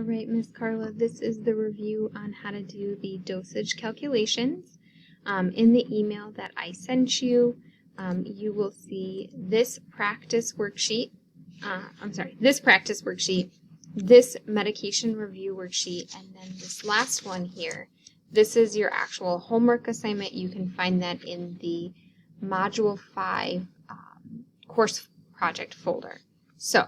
All right, Miss Carla, this is the review on how to do the dosage calculations. In the email that I sent you, you will see this practice worksheet, this medication review worksheet, and then this last one here. This is your actual homework assignment. You can find that in the Module 5 course project folder. So,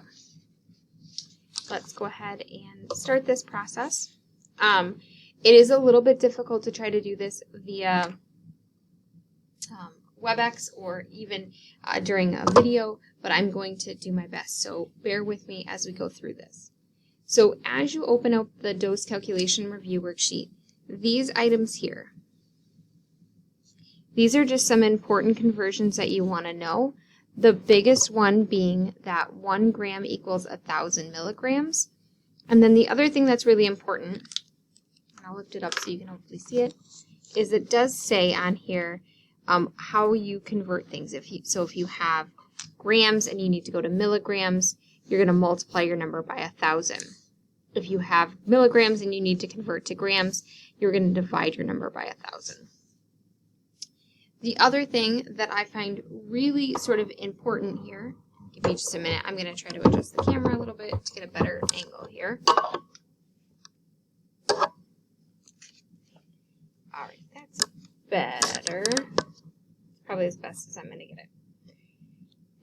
let's go ahead and start this process. It is a little bit difficult to try to do this via WebEx or even during a video, but I'm going to do my best, so bear with me as we go through this. So as you open up the dose calculation review worksheet, these items here, these are just some important conversions that you want to know. The biggest one being that 1 gram equals 1,000 milligrams. And then the other thing that's really important, and I'll lift it up so you can hopefully see it, is it does say on here how you convert things. If you have grams and you need to go to milligrams, you're going to multiply your number by 1,000. If you have milligrams and you need to convert to grams, you're going to divide your number by 1,000. The other thing that I find really sort of important here, give me just a minute, I'm going to try to adjust the camera a little bit to get a better angle here. Alright, that's better. Probably as best as I'm going to get it.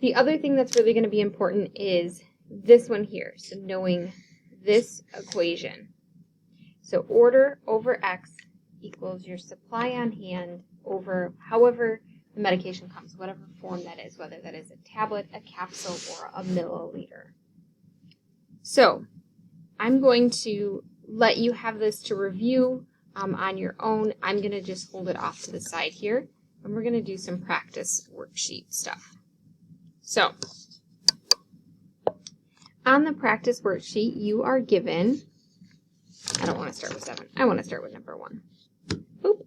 The other thing that's really going to be important is this one here, so knowing this equation. So order over X equals your supply on hand over however the medication comes, whatever form that is, whether that is a tablet, a capsule, or a milliliter. So I'm going to let you have this to review on your own. I'm going to just hold it off to the side here, and we're going to do some practice worksheet stuff. So on the practice worksheet, you are given, I don't want to start with 7, I want to start with number 1. Boop.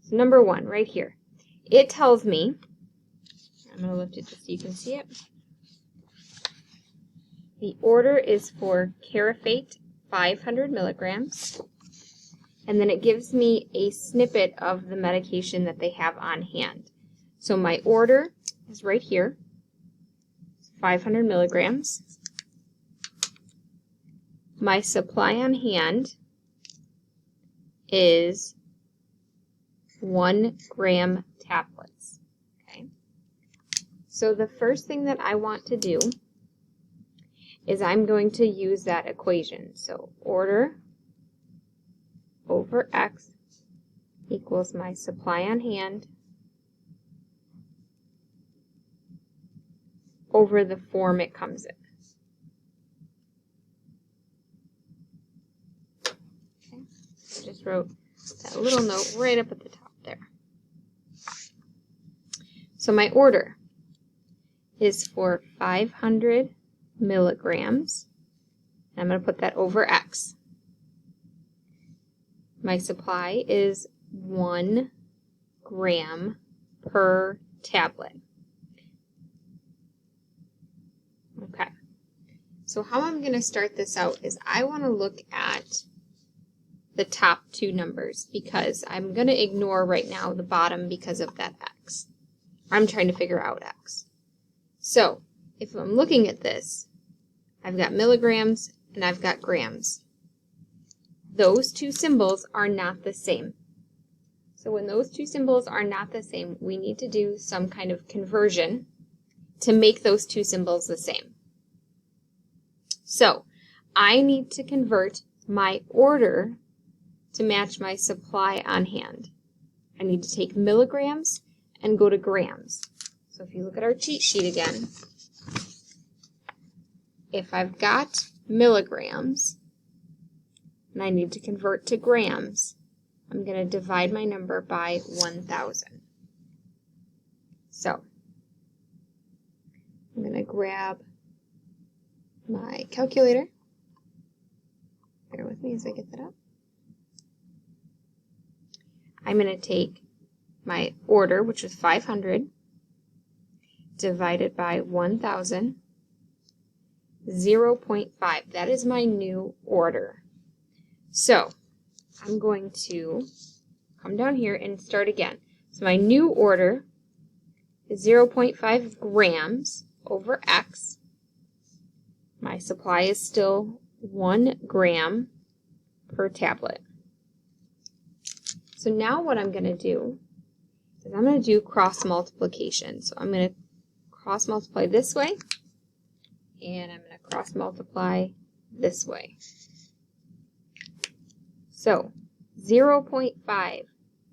So number 1, right here, it tells me, I'm going to lift it just so you can see it. The order is for Carafate 500 milligrams, and then it gives me a snippet of the medication that they have on hand. So my order is right here, 500 milligrams. My supply on hand is 1 gram tablets. Okay. So the first thing that I want to do is I'm going to use that equation. So order over X equals my supply on hand over the form it comes in. Okay. I just wrote that little note right up at the top there. So my order is for 500 milligrams. I'm going to put that over X. My supply is 1 gram per tablet. Okay. So how I'm going to start this out is I want to look at the top 2 numbers because I'm going to ignore right now the bottom because of that X. I'm trying to figure out X. So if I'm looking at this, I've got milligrams and I've got grams. Those 2 symbols are not the same. So when those 2 symbols are not the same, we need to do some kind of conversion to make those 2 symbols the same. So I need to convert my order to match my supply on hand. I need to take milligrams and go to grams. So if you look at our cheat sheet again, if I've got milligrams and I need to convert to grams, I'm going to divide my number by 1,000. So I'm going to grab my calculator. Bear with me as I get that up. I'm going to take my order, which was 500, divided by 1,000. 0.5. That is my new order. So I'm going to come down here and start again. So my new order is 0.5 grams over X. My supply is still 1 gram per tablet. So now what I'm going to do is I'm going to do cross multiplication. So I'm going to cross multiply this way, and I'm going to cross multiply this way. So 0.5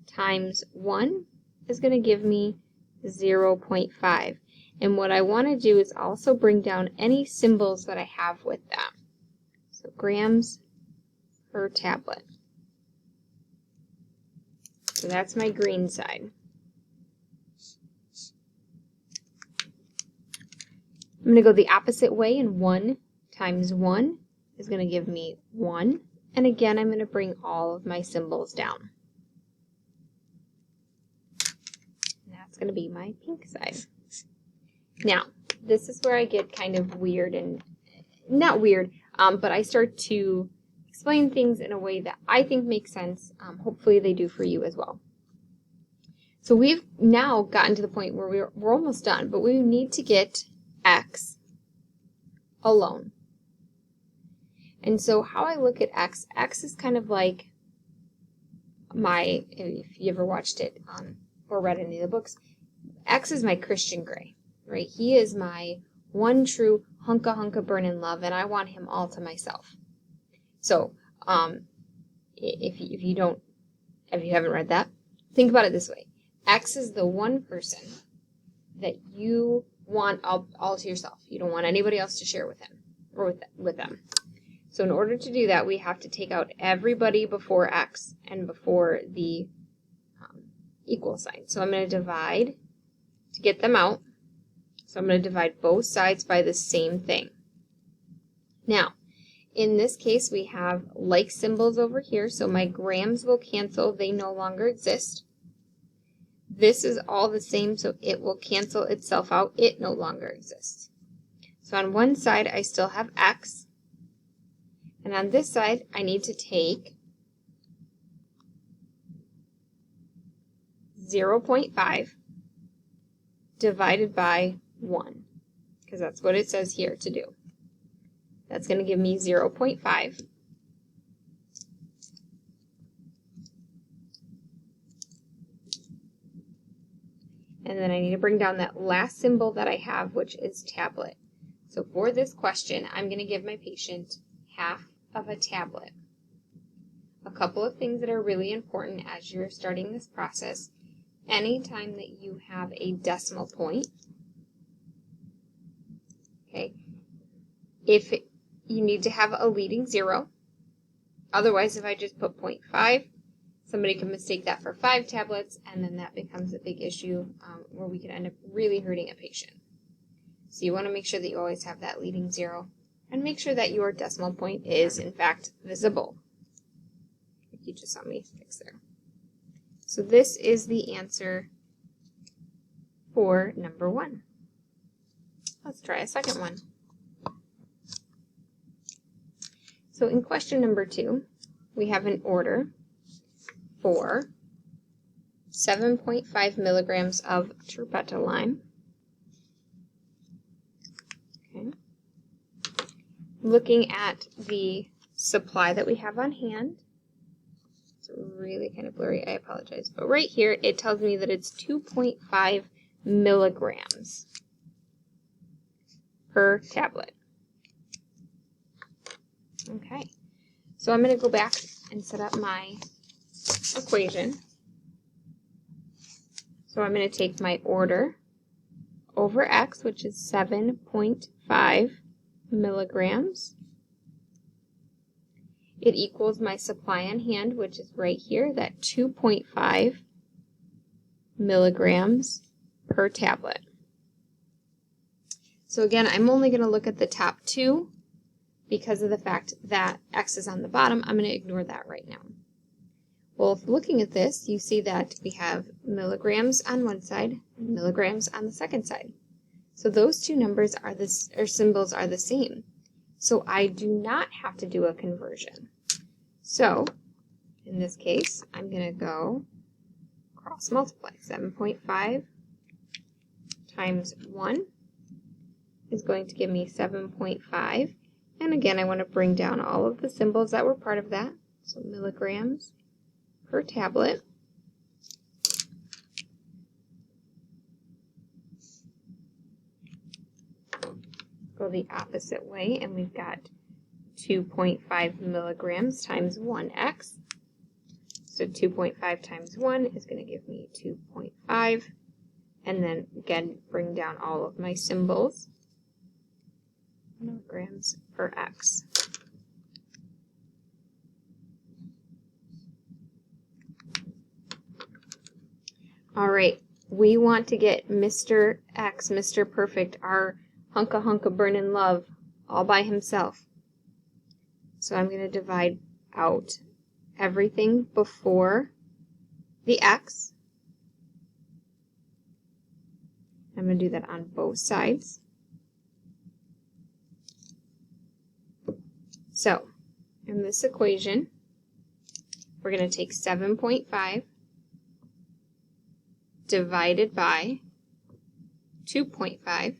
times 1 is going to give me 0.5. And what I want to do is also bring down any symbols that I have with them. So grams per tablet. So that's my green side. I'm going to go the opposite way, and 1 times 1 is going to give me 1. And again, I'm going to bring all of my symbols down. And that's going to be my pink side. Now, this is where I get kind of weird, and not weird, but I start to explain things in a way that I think makes sense. Hopefully they do for you as well. So we've now gotten to the point where we're almost done, but we need to get X alone. And so how I look at X is kind of like my, if you ever watched it or read any of the books, X is my Christian Grey, right? He is my one true hunka burnin' love, and I want him all to myself. So if you haven't read that, think about it this way. X is the one person that you want all to yourself. You don't want anybody else to share with him or with them. So in order to do that, we have to take out everybody before X and before the equal sign. So I'm going to divide to get them out. So I'm going to divide both sides by the same thing. Now, in this case, we have like symbols over here, so my grams will cancel. They no longer exist. This is all the same, so it will cancel itself out. It no longer exists. So on one side, I still have X. And on this side, I need to take 0.5 divided by 1, because that's what it says here to do. That's going to give me 0.5. And then I need to bring down that last symbol that I have, which is tablet. So for this question, I'm going to give my patient half of a tablet. A couple of things that are really important as you're starting this process. Anytime that you have a decimal point, okay, you need to have a leading 0. Otherwise, if I just put 0.5, somebody can mistake that for 5 tablets, and then that becomes a big issue where we can end up really hurting a patient. So you want to make sure that you always have that leading 0, and make sure that your decimal point is, in fact, visible. You just saw me fix there. So this is the answer for number 1. Let's try a second one. So in question number 2, we have an order for 7.5 milligrams of terpetoline. Okay. Looking at the supply that we have on hand, it's really kind of blurry, I apologize, but right here it tells me that it's 2.5 milligrams per tablet. Okay, so I'm going to go back and set up my equation. So I'm going to take my order over X, which is 7.5 milligrams. It equals my supply on hand, which is right here, that 2.5 milligrams per tablet. So again, I'm only going to look at the top 2 because of the fact that X is on the bottom. I'm going to ignore that right now. Well, if looking at this, you see that we have milligrams on one side and milligrams on the second side. So those two numbers are symbols are the same. so I do not have to do a conversion. So in this case, I'm going to go cross multiply. 7.5 times 1 is going to give me 7.5. And again, I want to bring down all of the symbols that were part of that. So milligrams per tablet. Go the opposite way, and we've got 2.5 milligrams times 1x. So 2.5 times 1 is going to give me 2.5. And then again, bring down all of my symbols. Milligrams per x. All right, we want to get Mr. X, Mr. Perfect, our hunka burnin' love, all by himself. So I'm going to divide out everything before the x. I'm going to do that on both sides. So, in this equation, we're going to take 7.5 divided by 2.5.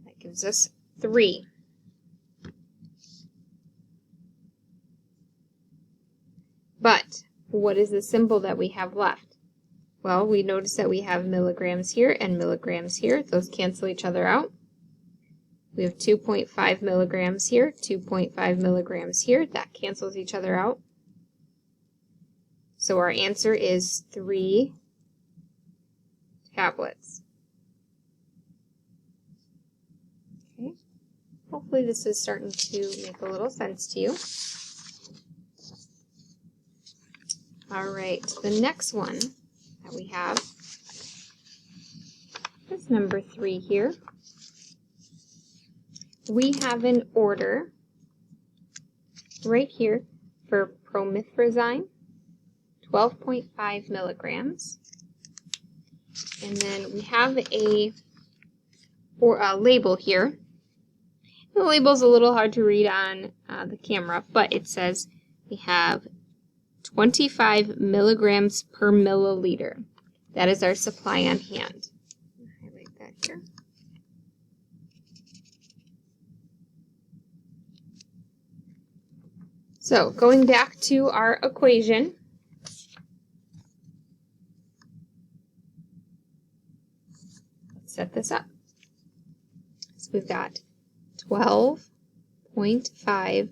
That gives us 3. But what is the symbol that we have left? Well, we notice that we have milligrams here and milligrams here. Those cancel each other out. We have 2.5 milligrams here, 2.5 milligrams here. That cancels each other out. So our answer is 3 tablets. Okay. Hopefully this is starting to make a little sense to you. All right, the next one that we have is number 3 here. We have an order right here for promethazine, 12.5 milligrams. And then we have a label here. The label's a little hard to read on the camera, but it says we have 25 milligrams per milliliter. That is our supply on hand. I'll highlight that here. So going back to our equation, let's set this up. So we've got 12.5